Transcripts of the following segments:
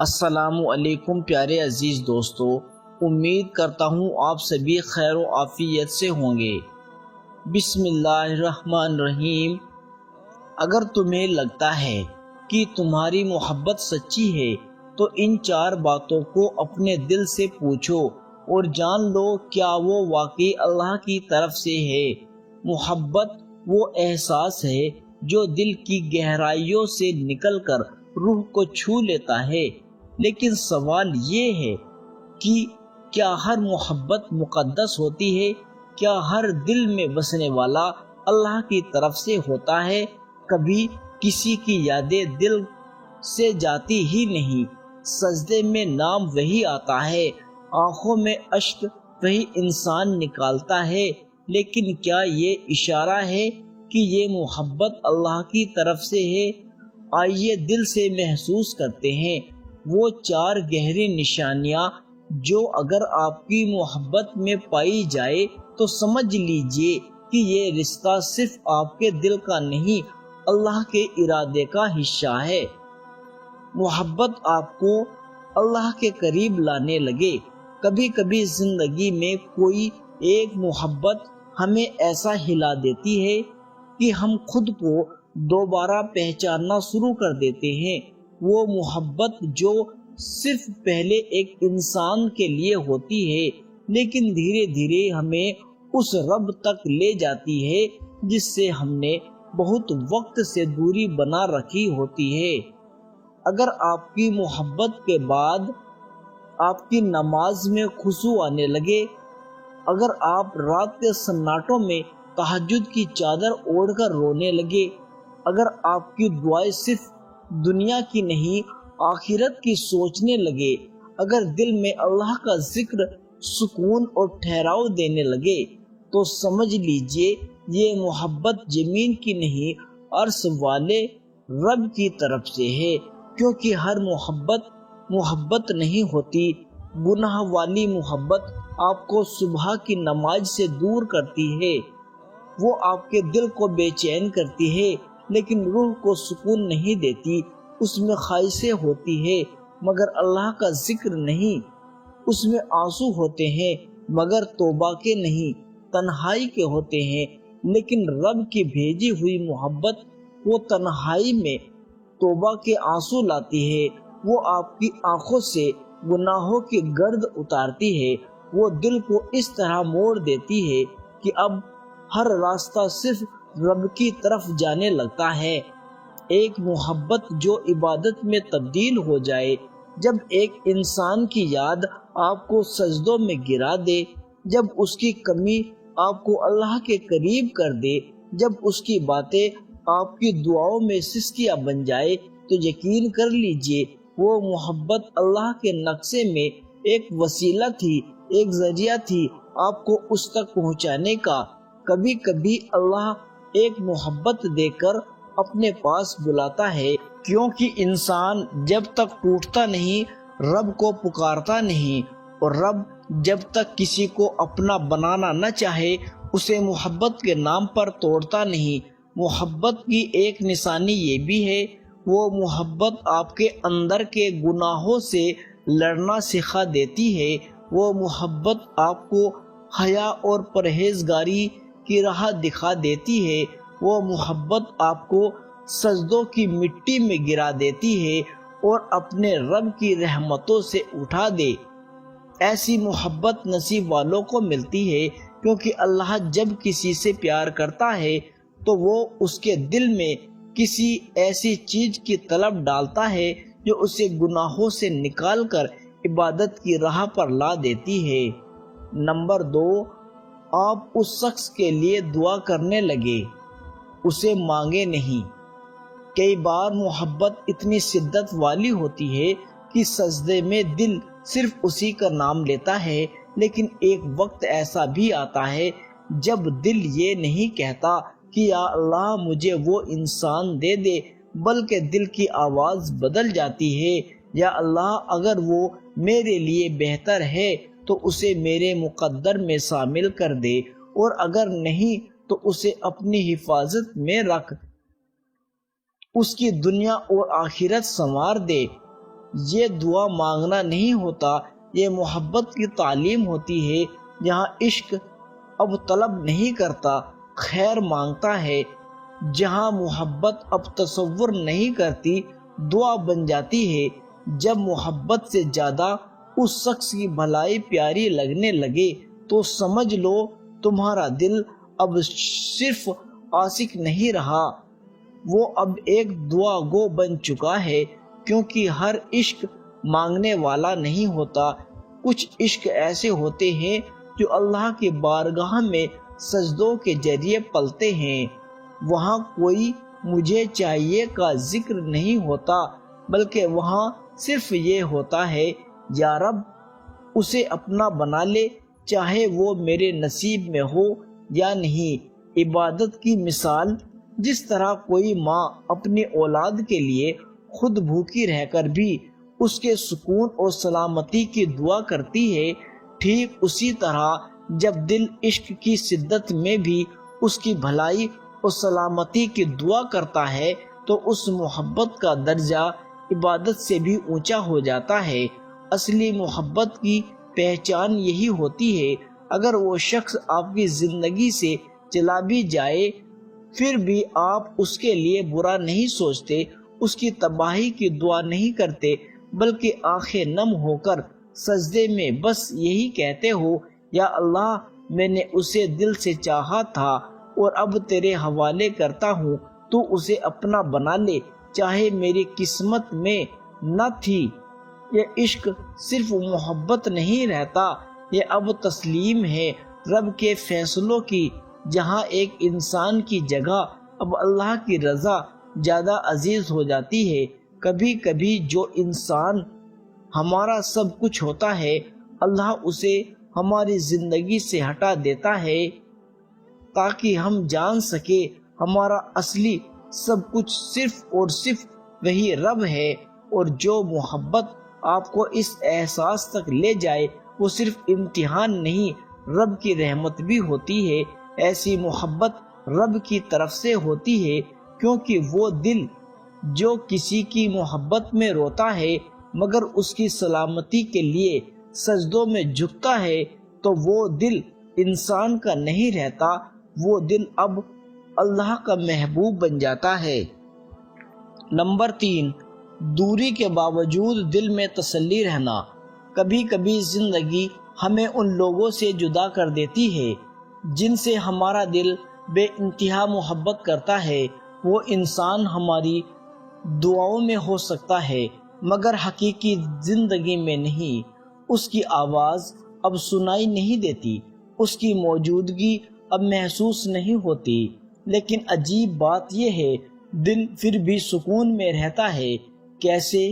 السلام علیکم پیارے عزیز دوستو، امید کرتا ہوں آپ سبھی خیر و عافیت سے ہوں گے۔ بسم اللہ الرحمن الرحیم۔ اگر تمہیں لگتا ہے کہ تمہاری محبت سچی ہے تو ان 4 باتوں کو اپنے دل سے پوچھو اور جان لو کیا وہ واقعی اللہ کی طرف سے ہے۔ محبت وہ احساس ہے جو دل کی گہرائیوں سے نکل کر روح کو چھو لیتا ہے، لیکن سوال یہ ہے کہ کیا ہر محبت مقدس ہوتی ہے؟ کیا ہر دل میں بسنے والا اللہ کی طرف سے ہوتا ہے؟ کبھی کسی کی یادیں دل سے جاتی ہی نہیں، سجدے میں نام وہی آتا ہے، آنکھوں میں اشک وہی انسان نکالتا ہے، لیکن کیا یہ اشارہ ہے کہ یہ محبت اللہ کی طرف سے ہے؟ آئیے دل سے محسوس کرتے ہیں وہ 4 گہری نشانیاں جو اگر آپ کی محبت میں پائی جائے تو سمجھ لیجئے کہ یہ رشتہ صرف آپ کے دل کا نہیں، اللہ کے ارادے کا حصہ ہے۔ محبت آپ کو اللہ کے قریب لانے لگے۔ کبھی کبھی زندگی میں کوئی ایک محبت ہمیں ایسا ہلا دیتی ہے کہ ہم خود کو دوبارہ پہچاننا شروع کر دیتے ہیں۔ وہ محبت جو صرف پہلے ایک انسان کے لیے ہوتی ہے، لیکن دھیرے دھیرے ہمیں اس رب تک لے جاتی ہے جس سے ہم نے بہت وقت سے دوری بنا رکھی ہوتی ہے۔ اگر آپ کی محبت کے بعد آپ کی نماز میں خشوع آنے لگے، اگر آپ رات کے سناٹوں میں تہجد کی چادر اوڑھ کر رونے لگے، اگر آپ کی دعائیں صرف دنیا کی نہیں آخرت کی سوچنے لگے، اگر دل میں اللہ کا ذکر سکون اور ٹھہراؤ دینے لگے، تو سمجھ لیجئے یہ محبت زمین کی نہیں عرش والے رب کی طرف سے ہے، کیونکہ ہر محبت نہیں ہوتی۔ گناہ والی محبت آپ کو صبح کی نماز سے دور کرتی ہے، وہ آپ کے دل کو بے چین کرتی ہے، لیکن روح کو سکون نہیں دیتی۔ اس میں خواہشیں ہوتی ہے مگر اللہ کا ذکر نہیں، اس میں آنسو ہوتے ہیں مگر توبہ کے نہیں، تنہائی کے ہوتے ہیں، لیکن رب کی بھیجی ہوئی محبت وہ تنہائی میں توبہ کے آنسو لاتی ہے، وہ آپ کی آنکھوں سے گناہوں کی گرد اتارتی ہے، وہ دل کو اس طرح موڑ دیتی ہے کہ اب ہر راستہ صرف رب کی طرف جانے لگتا ہے۔ ایک محبت جو عبادت میں تبدیل ہو جائے، جب ایک انسان کی یاد آپ کو سجدوں میں گرا دے، جب اس کی کمی آپ کو اللہ کے قریب کر دے، جب اس کی باتیں آپ کی دعاؤں میں سسکیاں بن جائے، تو یقین کر لیجئے وہ محبت اللہ کے نقشے میں ایک وسیلہ تھی، ایک ذریعہ تھی آپ کو اس تک پہنچانے کا۔ کبھی کبھی اللہ ایک محبت دے کر اپنے پاس بلاتا ہے، کیونکہ انسان جب تک ٹوٹتا نہیں رب کو پکارتا نہیں، اور رب جب تک کسی کو اپنا بنانا نہ چاہے اسے محبت کے نام پر توڑتا نہیں۔ محبت کی ایک نشانی یہ بھی ہے، وہ محبت آپ کے اندر کے گناہوں سے لڑنا سکھا دیتی ہے، وہ محبت آپ کو حیا اور پرہیزگاری کی راہ دکھا دیتی ہے، وہ محبت آپ کو سجدوں کی مٹی میں گرا دیتی ہے اور اپنے رب کی رحمتوں سے اٹھا دے۔ ایسی محبت نصیب والوں کو ملتی ہے، کیونکہ اللہ جب کسی سے پیار کرتا ہے تو وہ اس کے دل میں کسی ایسی چیز کی طلب ڈالتا ہے جو اسے گناہوں سے نکال کر عبادت کی راہ پر لا دیتی ہے۔ نمبر 2، آپ اس شخص کے لیے دعا کرنے لگے، اسے مانگے نہیں۔ کئی بار محبت اتنی شدت والی ہوتی ہے کہ سجدے میں دل صرف اسی کا نام لیتا ہے، لیکن ایک وقت ایسا بھی آتا ہے جب دل یہ نہیں کہتا کہ یا اللہ مجھے وہ انسان دے دے، بلکہ دل کی آواز بدل جاتی ہے، یا اللہ اگر وہ میرے لیے بہتر ہے تو اسے میرے مقدر میں شامل کر دے، اور اگر نہیں تو اسے اپنی حفاظت میں رکھ، اس کی دنیا اور آخرت سنوار دے۔ یہ دعا مانگنا نہیں ہوتا، یہ محبت کی تعلیم ہوتی ہے۔ جہاں عشق اب طلب نہیں کرتا، خیر مانگتا ہے، جہاں محبت اب تصور نہیں کرتی، دعا بن جاتی ہے۔ جب محبت سے زیادہ اس شخص کی بھلائی پیاری لگنے لگے تو سمجھ لو تمہارا دل اب صرف عاشق نہیں رہا، وہ اب ایک دعا گو بن چکا ہے، کیونکہ ہر عشق مانگنے والا نہیں ہوتا۔ کچھ عشق ایسے ہوتے ہیں جو اللہ کی بارگاہ میں سجدوں کے ذریعے پلتے ہیں۔ وہاں کوئی مجھے چاہیے کا ذکر نہیں ہوتا، بلکہ وہاں صرف یہ ہوتا ہے یا رب اسے اپنا بنا لے، چاہے وہ میرے نصیب میں ہو یا نہیں۔ عبادت کی مثال، جس طرح کوئی ماں اپنی اولاد کے لیے خود بھوکی رہ کر بھی اس کے سکون اور سلامتی کی دعا کرتی ہے، ٹھیک اسی طرح جب دل عشق کی شدت میں بھی اس کی بھلائی اور سلامتی کی دعا کرتا ہے تو اس محبت کا درجہ عبادت سے بھی اونچا ہو جاتا ہے۔ اصلی محبت کی پہچان یہی ہوتی ہے۔ اگر وہ شخص آپ کی زندگی سے چلا بھی جائے پھر بھی آپ اس کے لیے برا نہیں سوچتے، اس کی تباہی کی دعا نہیں کرتے، بلکہ آنکھیں نم ہو کر سجدے میں بس یہی کہتے ہو، یا اللہ میں نے اسے دل سے چاہا تھا اور اب تیرے حوالے کرتا ہوں، تو اسے اپنا بنا لے، چاہے میری قسمت میں نہ تھی۔ یہ عشق صرف محبت نہیں رہتا، یہ اب تسلیم ہے رب کے فیصلوں کی، جہاں ایک انسان کی جگہ اب اللہ کی رضا زیادہ عزیز ہو جاتی ہے۔ کبھی کبھی جو انسان ہمارا سب کچھ ہوتا ہے، اللہ اسے ہماری زندگی سے ہٹا دیتا ہے تاکہ ہم جان سکے ہمارا اصلی سب کچھ صرف اور صرف وہی رب ہے، اور جو محبت آپ کو اس احساس تک لے جائے وہ صرف امتحان نہیں، رب کی رحمت بھی ہوتی ہے۔ ایسی محبت رب کی طرف سے ہوتی ہے، کیونکہ وہ دل جو کسی کی محبت میں روتا ہے مگر اس کی سلامتی کے لیے سجدوں میں جھکتا ہے تو وہ دل انسان کا نہیں رہتا، وہ دل اب اللہ کا محبوب بن جاتا ہے۔ نمبر 3، دوری کے باوجود دل میں تسلی رہنا۔ کبھی کبھی زندگی ہمیں ان لوگوں سے جدا کر دیتی ہے جن سے ہمارا دل بے انتہا محبت کرتا ہے۔ وہ انسان ہماری دعاؤں میں ہو سکتا ہے مگر حقیقی زندگی میں نہیں۔ اس کی آواز اب سنائی نہیں دیتی، اس کی موجودگی اب محسوس نہیں ہوتی، لیکن عجیب بات یہ ہے دل پھر بھی سکون میں رہتا ہے۔ کیسے؟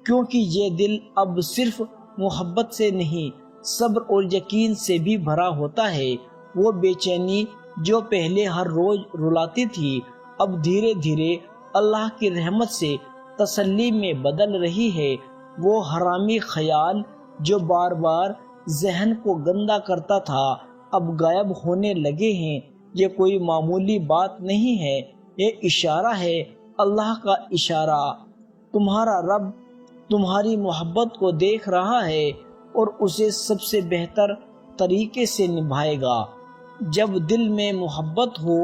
کیونکہ یہ دل اب صرف محبت سے نہیں، صبر اور یقین سے بھی بھرا ہوتا ہے۔ وہ بے چینی جو پہلے ہر روز رلاتی تھی اب دھیرے دھیرے اللہ کی رحمت سے تسلی میں بدل رہی ہے۔ وہ حرامی خیال جو بار بار ذہن کو گندا کرتا تھا اب غائب ہونے لگے ہیں۔ یہ کوئی معمولی بات نہیں ہے، یہ اشارہ ہے، اللہ کا اشارہ۔ تمہارا رب تمہاری محبت کو دیکھ رہا ہے اور اسے سب سے بہتر طریقے سے نبھائے گا۔ جب دل میں محبت ہو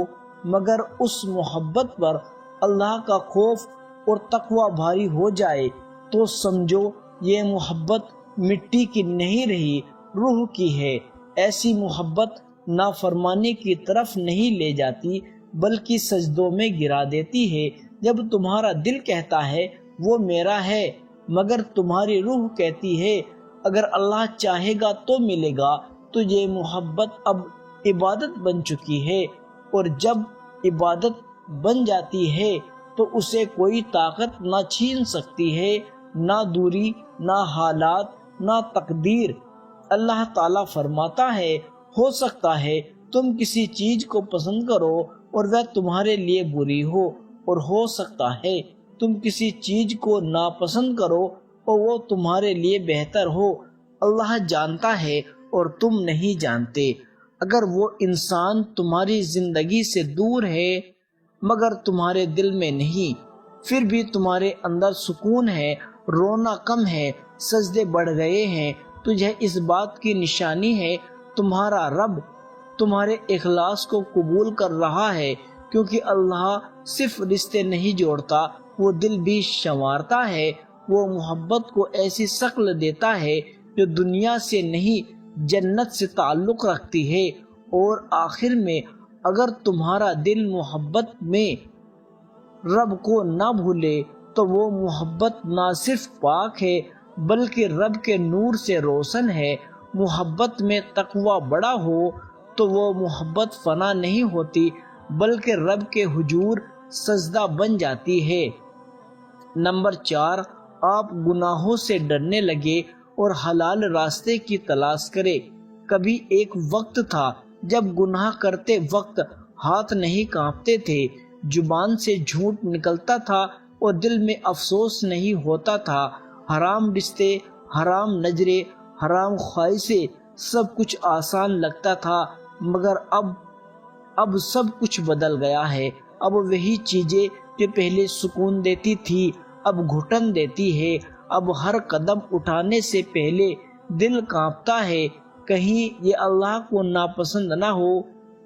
مگر اس محبت پر اللہ کا خوف اور تقوی بھاری ہو جائے تو سمجھو یہ محبت مٹی کی نہیں رہی، روح کی ہے۔ ایسی محبت نافرمانی کی طرف نہیں لے جاتی بلکہ سجدوں میں گرا دیتی ہے۔ جب تمہارا دل کہتا ہے وہ میرا ہے مگر تمہاری روح کہتی ہے اگر اللہ چاہے گا تو ملے گا، تو یہ محبت اب عبادت بن چکی ہے، اور جب عبادت بن جاتی ہے تو اسے کوئی طاقت نہ چھین سکتی ہے، نہ دوری، نہ حالات، نہ تقدیر۔ اللہ تعالیٰ فرماتا ہے ہو سکتا ہے تم کسی چیز کو پسند کرو اور وہ تمہارے لیے بری ہو، اور ہو سکتا ہے تم کسی چیز کو ناپسند کرو اور وہ تمہارے لیے بہتر ہو۔ اللہ جانتا ہے اور تم نہیں جانتے۔ اگر وہ انسان تمہاری زندگی سے دور ہے مگر تمہارے دل میں نہیں، پھر بھی تمہارے اندر سکون ہے، رونا کم ہے، سجدے بڑھ گئے ہیں، تجھے اس بات کی نشانی ہے تمہارا رب تمہارے اخلاص کو قبول کر رہا ہے، کیونکہ اللہ صرف رشتے نہیں جوڑتا، وہ دل بھی شمارتا ہے۔ وہ محبت کو ایسی شکل دیتا ہے جو دنیا سے نہیں جنت سے تعلق رکھتی ہے۔ اور آخر میں اگر تمہارا دل محبت میں رب کو نہ بھولے تو وہ محبت نہ صرف پاک ہے بلکہ رب کے نور سے روشن ہے۔ محبت میں تقوی بڑا ہو تو وہ محبت فنا نہیں ہوتی بلکہ رب کے حضور سجدہ بن جاتی ہے۔ نمبر 4، آپ گناہوں سے ڈرنے لگے اور حلال راستے کی تلاش کرے۔ کبھی ایک وقت تھا جب گناہ کرتے وقت ہاتھ نہیں کانپتے تھے، زبان سے جھوٹ نکلتا تھا اور دل میں افسوس نہیں ہوتا تھا۔ حرام رشتے، حرام نظریں، حرام خواہشیں، سب کچھ آسان لگتا تھا، مگر اب سب کچھ بدل گیا ہے۔ اب وہی چیزیں جو پہلے سکون دیتی تھی اب گھٹن دیتی ہے۔ اب ہر قدم اٹھانے سے پہلے دل کانپتا ہے، کہیں یہ اللہ کو ناپسند نہ ہو۔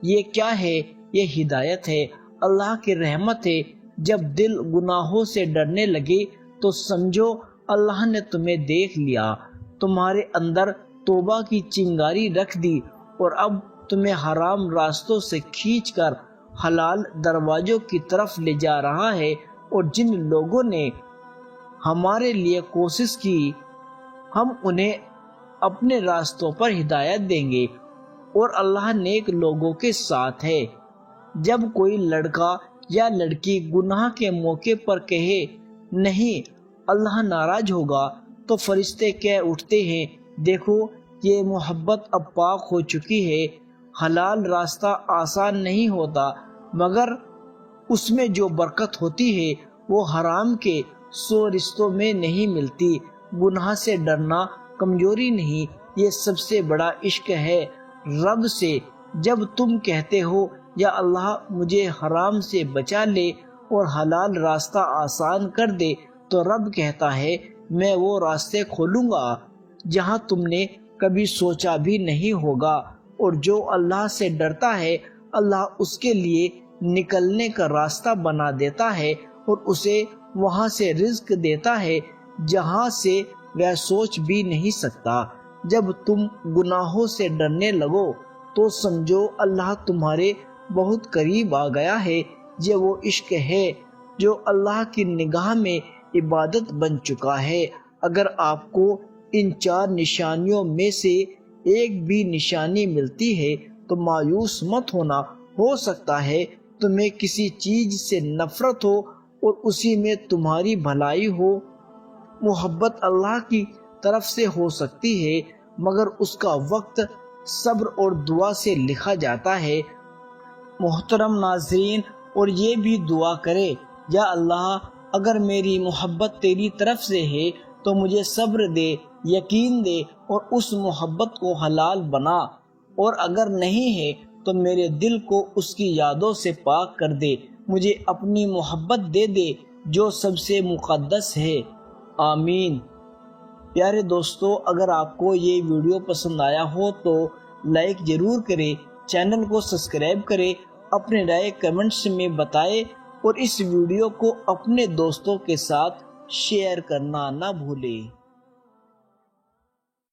یہ کیا ہے؟ یہ ہدایت ہے، اللہ کی رحمت ہے۔ جب دل گناہوں سے ڈرنے لگے تو سمجھو اللہ نے تمہیں دیکھ لیا، تمہارے اندر توبہ کی چنگاری رکھ دی اور اب تمہیں حرام راستوں سے کھینچ کر حلال دروازوں کی طرف لے جا رہا ہے۔ اور جن لوگوں نے ہمارے لیے کوشش کی ہم انہیں اپنے راستوں پر ہدایت دیں گے، اور اللہ نیک لوگوں کے ساتھ ہے۔ جب کوئی لڑکا یا لڑکی گناہ کے موقع پر کہے نہیں اللہ ناراض ہوگا تو فرشتے کہہ اٹھتے ہیں دیکھو یہ محبت اب پاک ہو چکی ہے۔ حلال راستہ آسان نہیں ہوتا مگر اس میں جو برکت ہوتی ہے وہ حرام کے 100 رشتوں میں نہیں ملتی۔ گناہ سے ڈرنا کمزوری نہیں، یہ سب سے بڑا عشق ہے رب سے۔ جب تم کہتے ہو یا اللہ مجھے حرام سے بچا لے اور حلال راستہ آسان کر دے تو رب کہتا ہے میں وہ راستے کھولوں گا جہاں تم نے کبھی سوچا بھی نہیں ہوگا۔ اور جو اللہ سے ڈرتا ہے اللہ اس کے لیے نکلنے کا راستہ بنا دیتا ہے اور اسے وہاں سے رزق دیتا ہے جہاں سے وہ سوچ بھی نہیں سکتا۔ جب تم گناہوں سے ڈرنے لگو تو سمجھو اللہ تمہارے بہت قریب آ گیا ہے۔ یہ وہ عشق ہے جو اللہ کی نگاہ میں عبادت بن چکا ہے۔ اگر آپ کو ان 4 نشانیوں میں سے ایک بھی نشانی ملتی ہے تو مایوس مت ہونا، ہو سکتا ہے تمہیں کسی چیز سے نفرت ہو اور اسی میں تمہاری بھلائی ہو۔ محبت اللہ کی طرف سے ہو سکتی ہے مگر اس کا وقت صبر اور دعا سے لکھا جاتا ہے۔ محترم ناظرین، اور یہ بھی دعا کرے یا اللہ اگر میری محبت تیری طرف سے ہے تو مجھے صبر دے، یقین دے اور اس محبت کو حلال بنا، اور اگر نہیں ہے تو میرے دل کو اس کی یادوں سے پاک کر دے، مجھے اپنی محبت دے دے جو سب سے مقدس ہے۔ آمین۔ پیارے دوستو، اگر آپ کو یہ ویڈیو پسند آیا ہو تو لائک ضرور کریں، چینل کو سبسکرائب کریں، اپنے رائے کمنٹس میں بتائیں اور اس ویڈیو کو اپنے دوستوں کے ساتھ شیئر کرنا نہ بھولیں۔